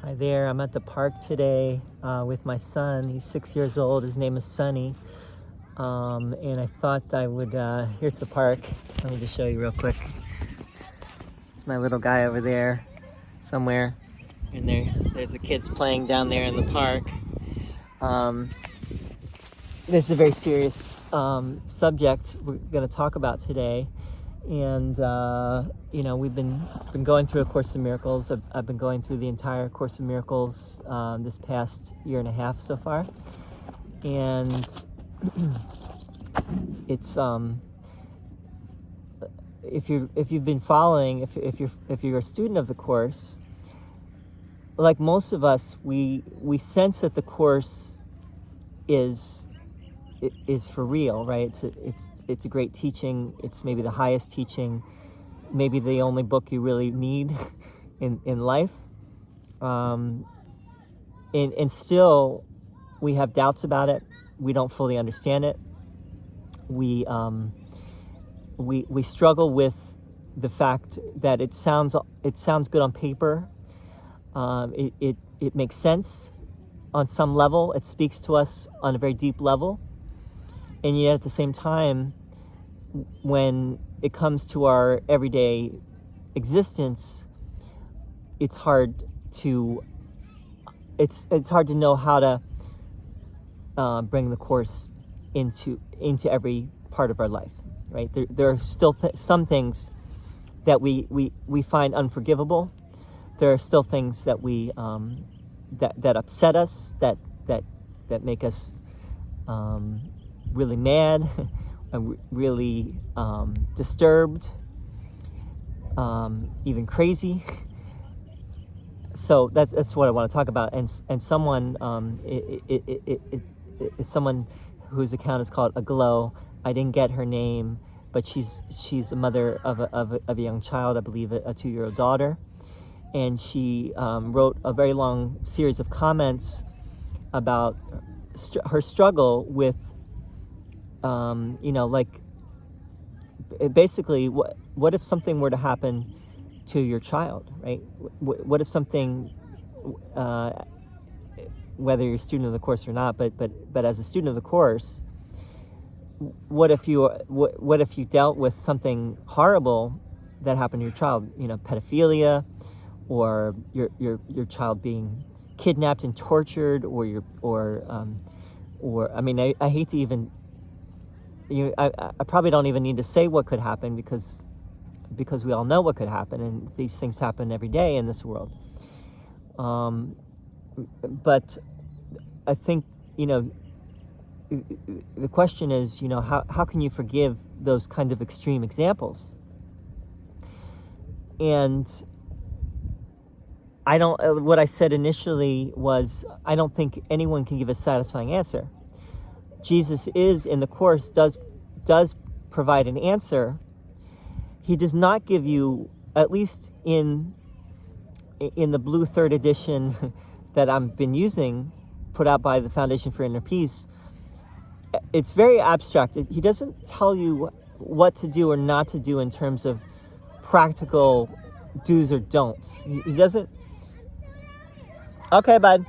Hi there, I'm at the park today with my son. He's 6 years old. His name is Sonny. And I thought I would, here's the park. Let me just show you real quick. It's my little guy over there somewhere. And there's the kids playing down there in the park. This is a very serious subject we're going to talk about today. And, we've been going through A Course in Miracles. I've been going through the entire Course in Miracles this past year and a half so far. And it's, if you've been following, if you're a student of the Course, like most of us, we sense that the Course is for real, right? It's a great teaching. It's maybe the highest teaching, maybe the only book you really need in life. And still, we have doubts about it. We don't fully understand it. We struggle with the fact that it sounds good on paper. It makes sense on some level. It speaks to us on a very deep level. And yet at the same time, when it comes to our everyday existence, it's hard to know how to bring the Course into every part of our life, right? There are still some things that we find unforgivable. There are still things that we that upset us, that make us really mad, really disturbed, even crazy. So that's what I want to talk about. And someone, it's someone whose account is called Aglow. I didn't get her name, but she's a mother of a young child, I believe a 2-year-old daughter, and she wrote a very long series of comments about her struggle with. Basically, what if something were to happen to your child, right? What if something, whether you're a student of the Course or not, but as a student of the Course, what if you dealt with something horrible that happened to your child? Pedophilia, or your child being kidnapped and tortured, or I mean, I hate to even. I probably don't even need to say what could happen because we all know what could happen, and these things happen every day in this world. But I think, the question is, how can you forgive those kind of extreme examples? And what I said initially was, I don't think anyone can give a satisfying answer. Jesus is in the Course does provide an answer. He does not give you, at least in the blue 3rd edition that I've been using, put out by the Foundation for Inner Peace. It's very abstract. He doesn't tell you what to do or not to do in terms of practical do's or don'ts. He doesn't. Okay, bud.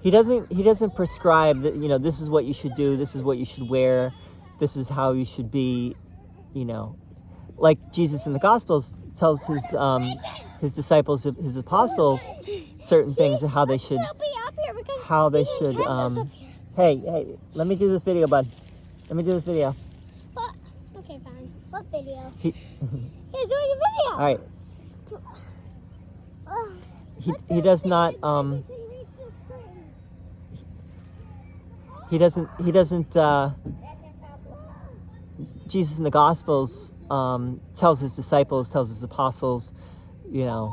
He doesn't prescribe that, this is what you should do, this is what you should wear, this is how you should be, like Jesus in the Gospels tells his disciples, his apostles, certain things of how they should hey, let me do this video, bud. Let me do this video. What? Okay, fine. What video? He's doing a video. All right. He does not He doesn't, Jesus in the Gospels tells his disciples, tells his apostles, do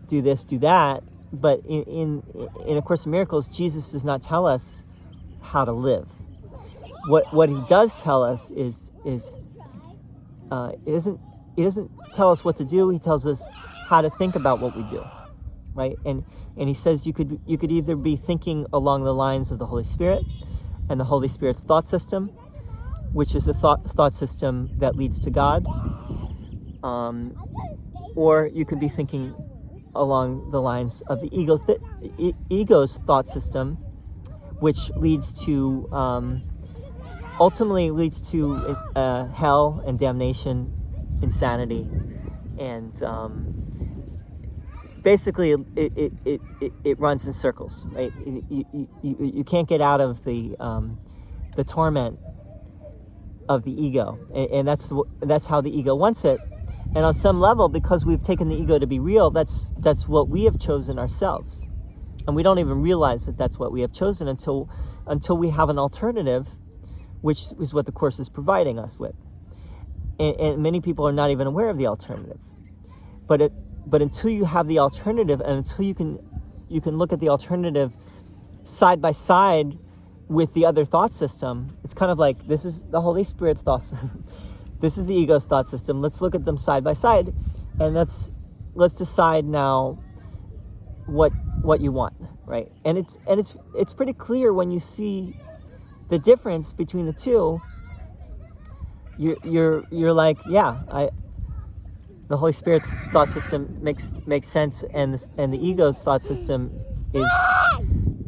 this, do that. But in A Course in Miracles, Jesus does not tell us how to live. What he does tell us is he doesn't tell us what to do. He tells us how to think about what we do. Right, and he says you could either be thinking along the lines of the Holy Spirit and the Holy Spirit's thought system, which is a thought system that leads to God, or you could be thinking along the lines of the ego's thought system, which leads to ultimately leads to hell and damnation, insanity, and basically it runs in circles. Right? You can't get out of the torment of the ego, and that's how the ego wants it. And on some level, because we've taken the ego to be real, that's what we have chosen ourselves, and we don't even realize that that's what we have chosen until we have an alternative, which is what the Course is providing us with. And many people are not even aware of the alternative. But until you have the alternative, and until you can look at the alternative side by side with the other thought system, it's kind of like, this is the Holy Spirit's thought system. This is the ego's thought system. Let's look at them side by side, and let's decide now what you want, right? And it's pretty clear when you see the difference between the two. You're like, yeah, the Holy Spirit's thought system makes sense, and the ego's thought system is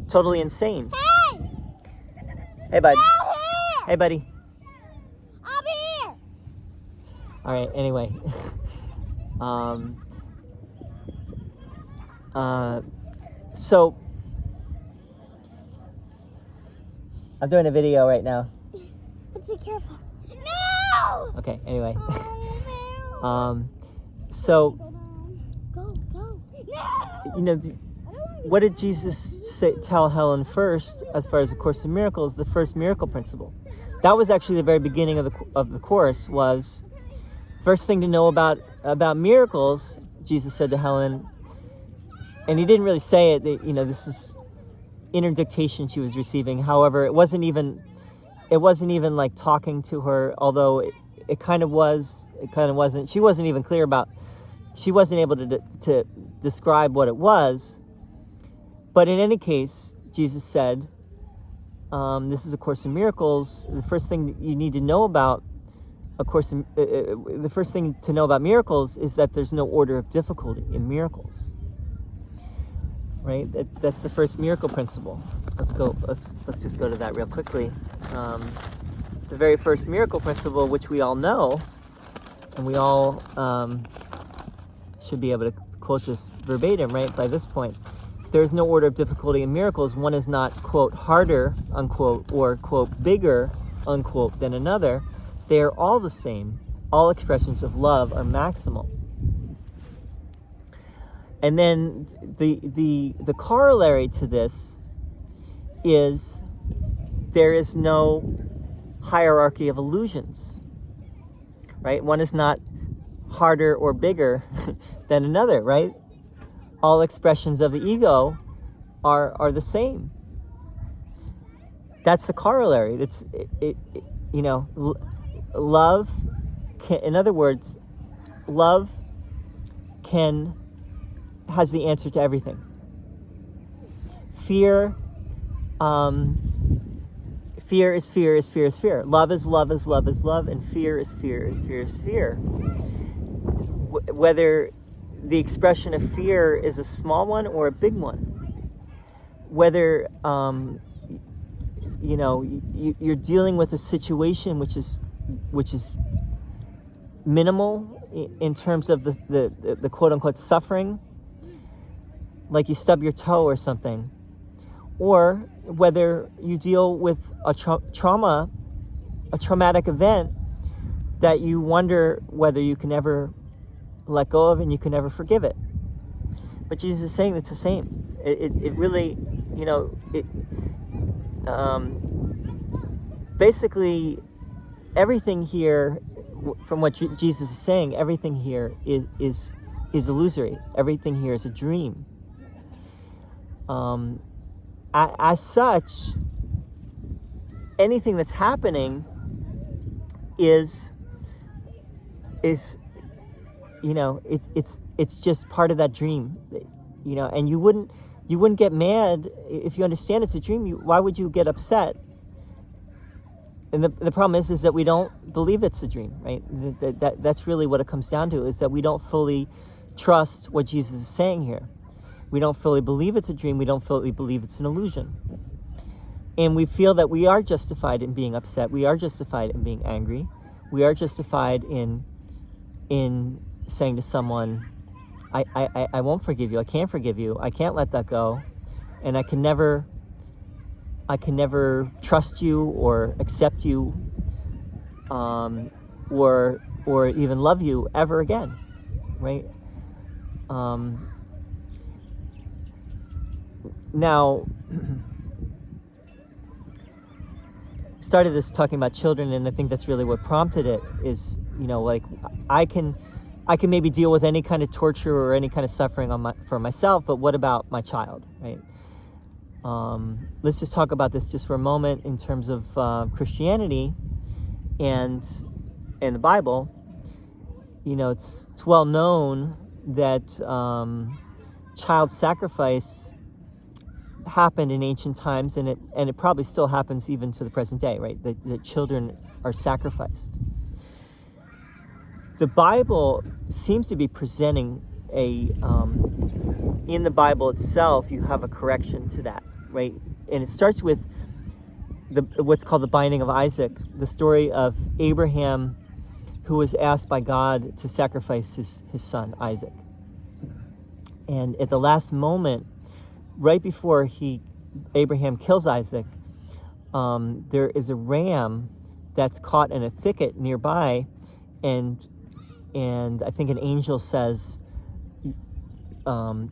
totally insane. Hey, bud. Hey, buddy. Up here. All right. Anyway, so I'm doing a video right now. Let's be careful. No. Okay. Anyway, Oh, so no. Go. No. you know, what did Jesus tell Helen first, as far as the Course in Miracles? The first miracle principle. That was actually the very beginning of the Course. Was first thing to know about miracles. Jesus said to Helen, and he didn't really say it. This is inner dictation she was receiving. However, it wasn't even like talking to her. Although it kind of was. It kind of wasn't. She wasn't even clear about. She wasn't able to describe what it was. But in any case, Jesus said, this is a Course in Miracles. The first thing you need to know about the first thing to know about miracles is that there's no order of difficulty in miracles. Right? That's the first miracle principle. Let's just go to that real quickly. The very first miracle principle, which we all know, and we all should be able to quote this verbatim, right, by this point. There's no order of difficulty in miracles. One is not, quote, harder, unquote, or, quote, bigger, unquote, than another. They are all the same. All expressions of love are maximal. And then the corollary to this is there is no hierarchy of illusions, right? One is not harder or bigger than another, right? All expressions of the ego are the same. That's the corollary. It's love can, in other words, love has the answer to everything. Fear is fear is fear is fear. Love is love is love is love, and fear is fear is fear is fear. Whether the expression of fear is a small one or a big one, whether you're dealing with a situation which is minimal in terms of the quote unquote suffering, like you stub your toe or something, or whether you deal with a traumatic event that you wonder whether you can ever let go of and you can never forgive it. But Jesus is saying it's the same. It really, basically everything here, from what Jesus is saying, everything here is illusory. Everything here is a dream. As such, anything that's happening is it's just part of that dream, and you wouldn't get mad if you understand it's a dream. Why would you get upset? And the problem is that we don't believe it's a dream, right? That's really what it comes down to, is that we don't fully trust what Jesus is saying here. We don't fully believe it's a dream. We don't fully believe it's an illusion. And we feel that we are justified in being upset. We are justified in being angry. We are justified in saying to someone, I won't forgive you. I can't forgive you. I can't let that go. And I can never trust you or accept you or even love you ever again, right? Now, started this talking about children, and I think that's really what prompted it is, like I can maybe deal with any kind of torture or any kind of suffering for myself, but what about my child, right? Let's just talk about this just for a moment in terms of Christianity and the Bible. It's well known that child sacrifice happened in ancient times, and it probably still happens even to the present day, right? That children are sacrificed. The Bible seems to be presenting in the Bible itself, you have a correction to that, right? And it starts with what's called the binding of Isaac, the story of Abraham, who was asked by God to sacrifice his son, Isaac. And at the last moment, right before Abraham kills Isaac, there is a ram that's caught in a thicket nearby, and I think an angel says,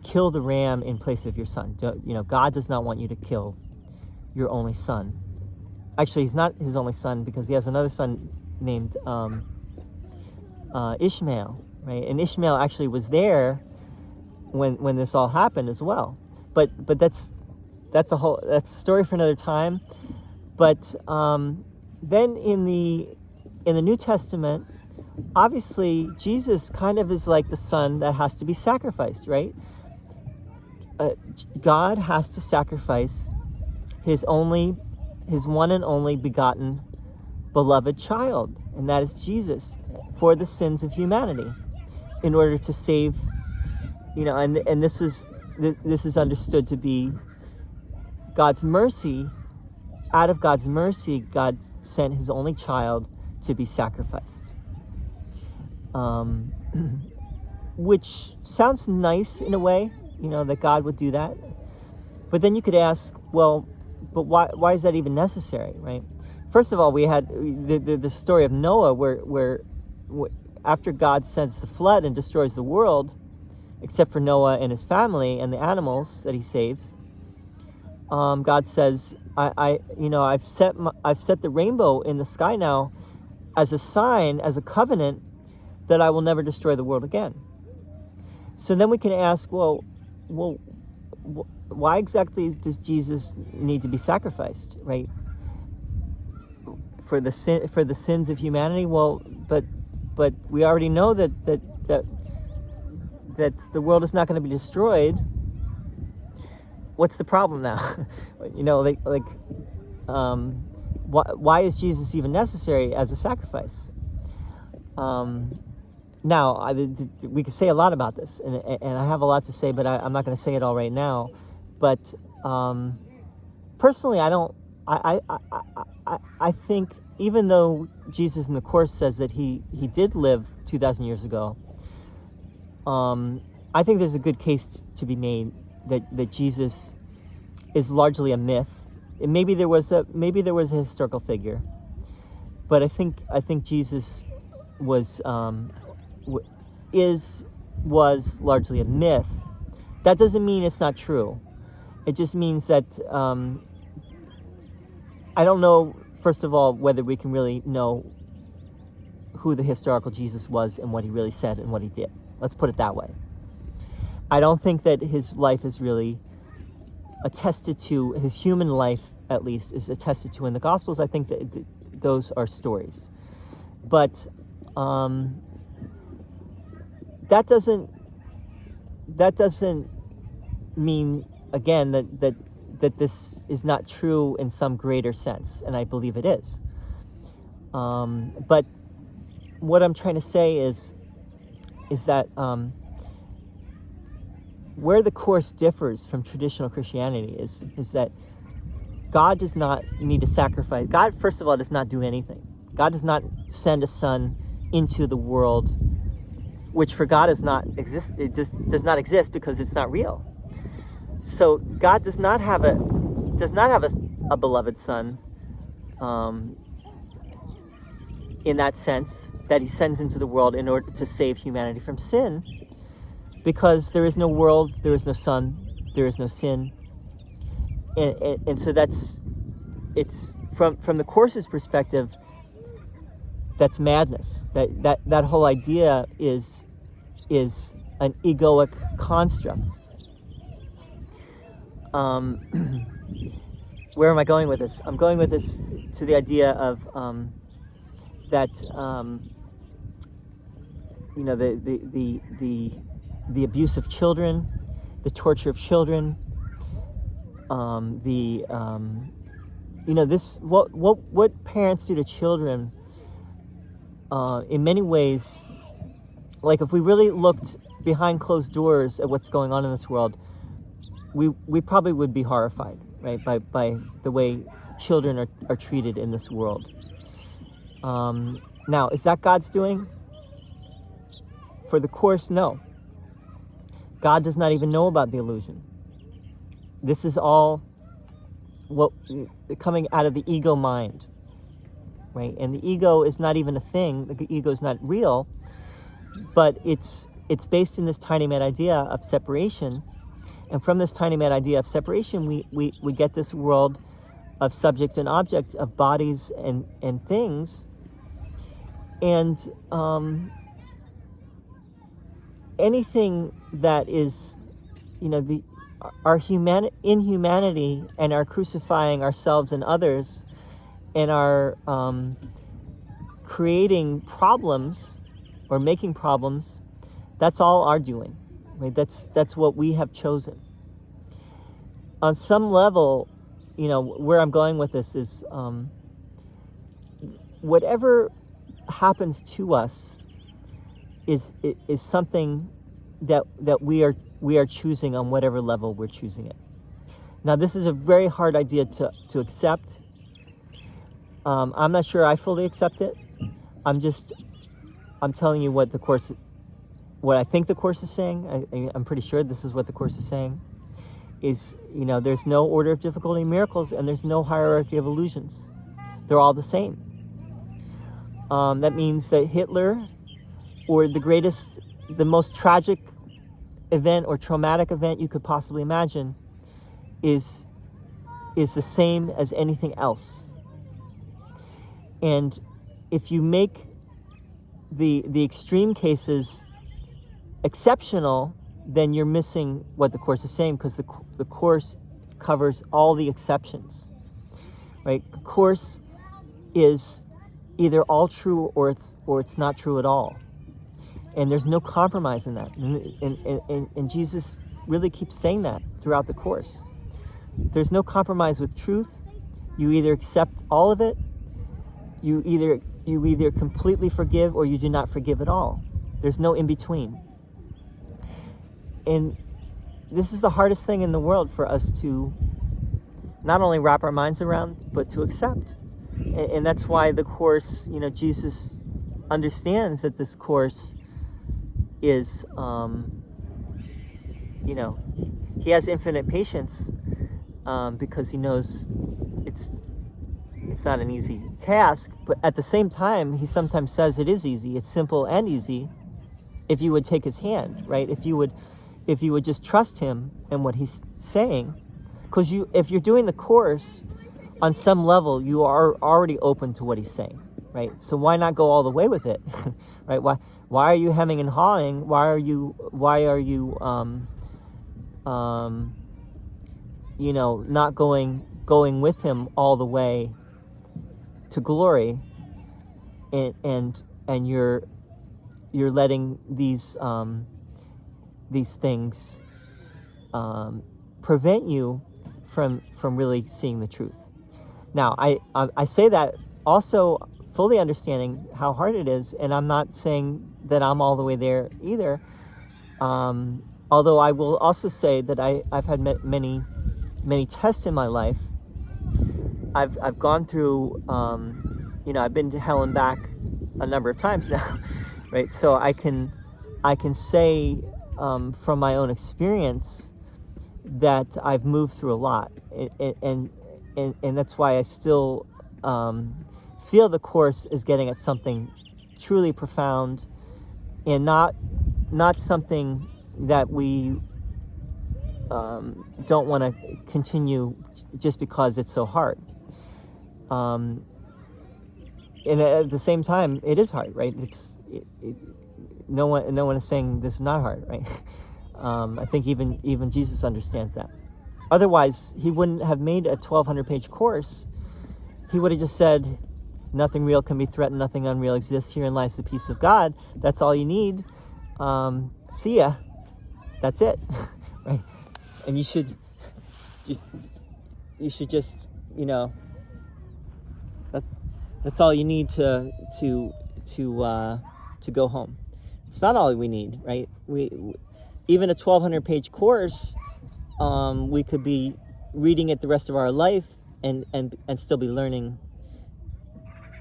kill the ram in place of your son. God does not want you to kill your only son. Actually, he's not his only son, because he has another son named Ishmael, right? And Ishmael actually was there when this all happened as well. But that's a story for another time. But then in the New Testament, obviously Jesus kind of is like the son that has to be sacrificed, right? God has to sacrifice his one and only begotten beloved child, and that is Jesus, for the sins of humanity, in order to save, and this is understood to be God's mercy. Out of God's mercy, God sent his only child to be sacrificed. Which sounds nice in a way, that God would do that. But then you could ask, well, but why is that even necessary, right? First of all, we had the story of Noah, where after God sends the flood and destroys the world, except for Noah and his family and the animals that he saves, God says, I've set the rainbow in the sky now as a sign, as a covenant, that I will never destroy the world again. So then we can ask, well, why exactly does Jesus need to be sacrificed, right? For the sins of humanity? Well, but we already know that the world is not going to be destroyed. What's the problem now? Why is Jesus even necessary as a sacrifice? Now, we could say a lot about this, and I have a lot to say, but I'm not going to say it all right now. But personally, I think even though Jesus in the Course says that he did live 2,000 years ago, I think there's a good case to be made that Jesus is largely a myth. And maybe there was a historical figure, but I think Jesus was largely a myth. That doesn't mean it's not true. It just means that I don't know, first of all, whether we can really know who the historical Jesus was and what he really said and what he did. Let's put it that way. I don't think that his life is really attested to, his human life at least is attested to in the Gospels. I think that those are stories. But that doesn't mean, again, that this is not true in some greater sense, and I believe it is. But what I'm trying to say is that where the Course differs from traditional Christianity is that God does not need to sacrifice. God, first of all, does not do anything. God does not send a son into the world, which for God does not exist. It does not exist because it's not real. So God does not have a beloved son, in that sense, that he sends into the world in order to save humanity from sin, because there is no world, there is no son, there is no sin. And so it's from the Course's perspective, that's madness. That whole idea is an egoic construct. Where am I going with this? I'm going with this to the idea of that the abuse of children, the torture of children, what parents do to children, in many ways, like if we really looked behind closed doors at what's going on in this world, we probably would be horrified, right, by the way children are treated in this world. Now, is that God's doing? For the Course, no. God does not even know about the illusion. This is all coming out of the ego mind, right? And the ego is not even a thing. The ego is not real, but it's based in this tiny mad idea of separation. And from this tiny mad idea of separation, we get this world of subject and object, of bodies and things. And anything that is, our inhumanity and our crucifying ourselves and others and our creating problems or making problems, that's all our doing, right? That's what we have chosen. On some level, where I'm going with this is whatever happens to us is something that we are choosing on whatever level we're choosing it. Now, this is a very hard idea to accept. I'm not sure I fully accept it. I'm telling you what I think the Course is saying. I'm pretty sure this is what the Course is saying. Is, there's no order of difficulty in miracles, and there's no hierarchy of illusions. They're all the same. That means that Hitler, or the most tragic event or traumatic event you could possibly imagine, is the same as anything else. And if you make the extreme cases exceptional, then you're missing what the Course is saying, because the Course covers all the exceptions, right? The Course is either all true or it's not true at all, and there's no compromise in that. And Jesus really keeps saying that throughout the Course. There's no compromise with truth. You either accept all of it, you either completely forgive, or you do not forgive at all. There's no in between. And this is the hardest thing in the world for us to not only wrap our minds around, but to accept. And that's why the Course, Jesus understands that this Course is, he has infinite patience, because he knows it's not an easy task. But at the same time, he sometimes says it is easy. It's simple and easy if you would take his hand, right? If you would just trust him and what he's saying. Because if you're doing the Course, on some level, you are already open to what he's saying, right? So why not go all the way with it, right? Why are you hemming and hawing? Why are you not going with him all the way to glory, and you're letting these things prevent you from really seeing the truth. Now, I say that also fully understanding how hard it is, and I'm not saying that I'm all the way there either. although I will also say that I've had many tests in my life. I've gone through, I've been to hell and back a number of times now, right? So I can say from my own experience that I've moved through a lot, and that's why I still feel the Course is getting at something truly profound, and not something that we don't want to continue just because it's so hard. And at the same time, it is hard, right? No one is saying this is not hard, right? I think even Jesus understands that. Otherwise, he wouldn't have made a 1,200-page course. He would have just said, nothing real can be threatened, nothing unreal exists. Herein lies the peace of God. That's all you need. See ya. That's it, right? And you should just, that's all you need to go home. It's not all we need, right? We even a 1,200-page course, we could be reading it the rest of our life and still be learning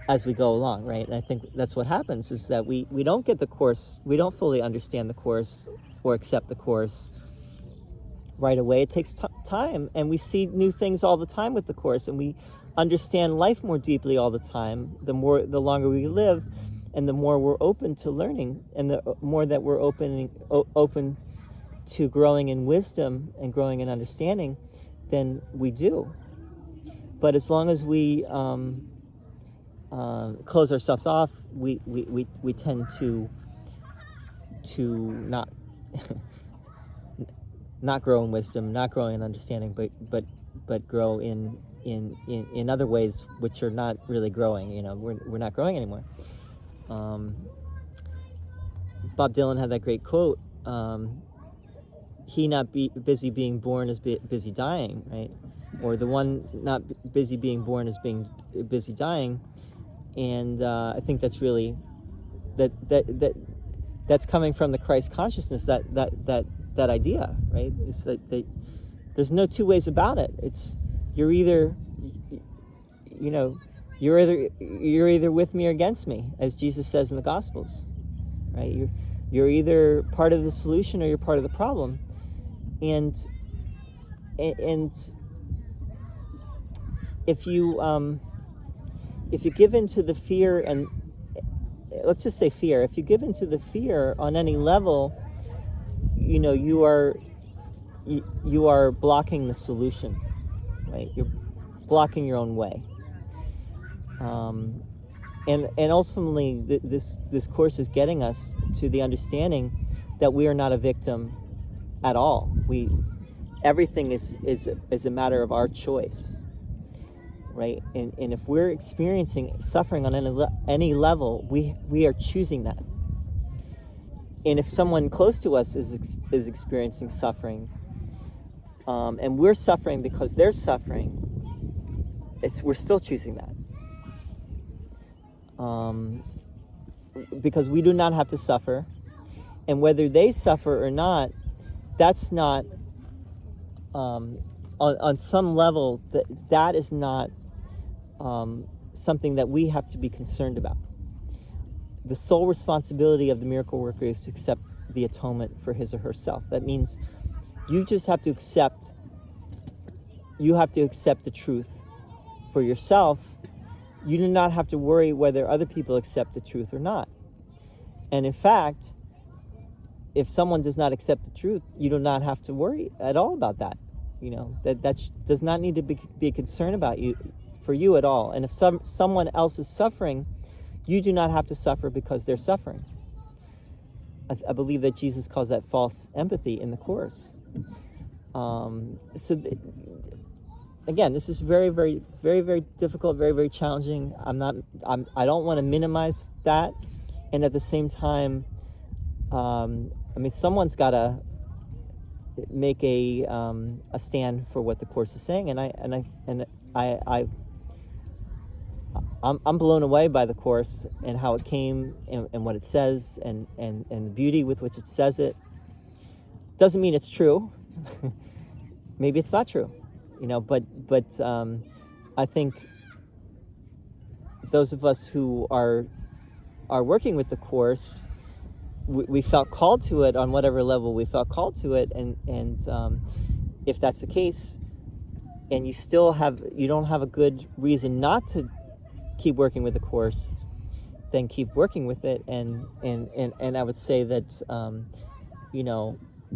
as we go along, right? And I think that's what happens, is that we don't get the Course, we don't fully understand the Course or accept the Course right away. It takes time, and we see new things all the time with the Course, and we understand life more deeply all the time. The longer we live, and the more we're open to learning, and the more that we're open to growing in wisdom and growing in understanding, then we do. But as long as we close ourselves off, we tend to not not grow in wisdom, not grow in understanding, but grow in other ways which are not really growing. We're not growing anymore. Bob Dylan had that great quote, he not busy being born is busy dying, right? Or the one not busy being born is being busy dying. And I think that's really that's coming from the Christ consciousness, that idea, right? It's that there's no two ways about it. It's you're either with me or against me, as Jesus says in the Gospels, right? You're either part of the solution or you're part of the problem, and if you give into the fear, and let's just say fear, if you give into the fear on any level, you are blocking the solution, right? You're blocking your own way. And ultimately, this course is getting us to the understanding that we are not a victim at all. Everything is a matter of our choice, right? And if we're experiencing suffering on any level, we are choosing that. And if someone close to us is experiencing suffering, and we're suffering because they're suffering, we're still choosing that. Because we do not have to suffer, and whether they suffer or not, that's not on some level that is not something that we have to be concerned about. The sole responsibility of the miracle worker is to accept the atonement for his or herself. That means you just have to accept. You have to accept the truth for yourself. You do not have to worry whether other people accept the truth or not. And in fact, if someone does not accept the truth, you do not have to worry at all about that. That does not need to be a concern about for you at all. And if someone else is suffering, you do not have to suffer because they're suffering. I believe that Jesus calls that false empathy in the Course. Again, this is very, very, very, very difficult, very, very challenging. I don't want to minimize that, and at the same time, someone's got to make a stand for what the Course is saying, I'm blown away by the Course and how it came and what it says and the beauty with which it says it. Doesn't mean it's true. Maybe it's not true, but I think those of us who are working with the Course, we felt called to it on whatever level we felt called to it, and if that's the case, and you don't have a good reason not to keep working with the Course, then keep working with it. And I would say that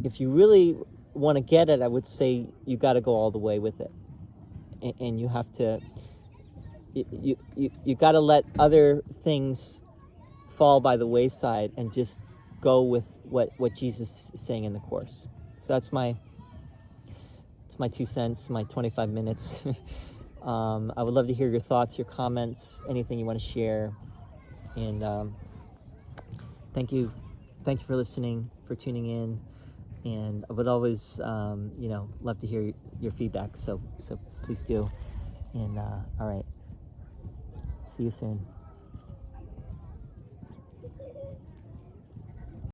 if you really want to get it, I would say you got to go all the way with it, and you have to you got to let other things fall by the wayside and just go with what Jesus is saying in the Course. So it's my 2 cents, my 25 minutes. I would love to hear your thoughts, your comments, anything you want to share. And thank you for listening, for tuning in. And I would always, love to hear your feedback. So please do. And all right, see you soon.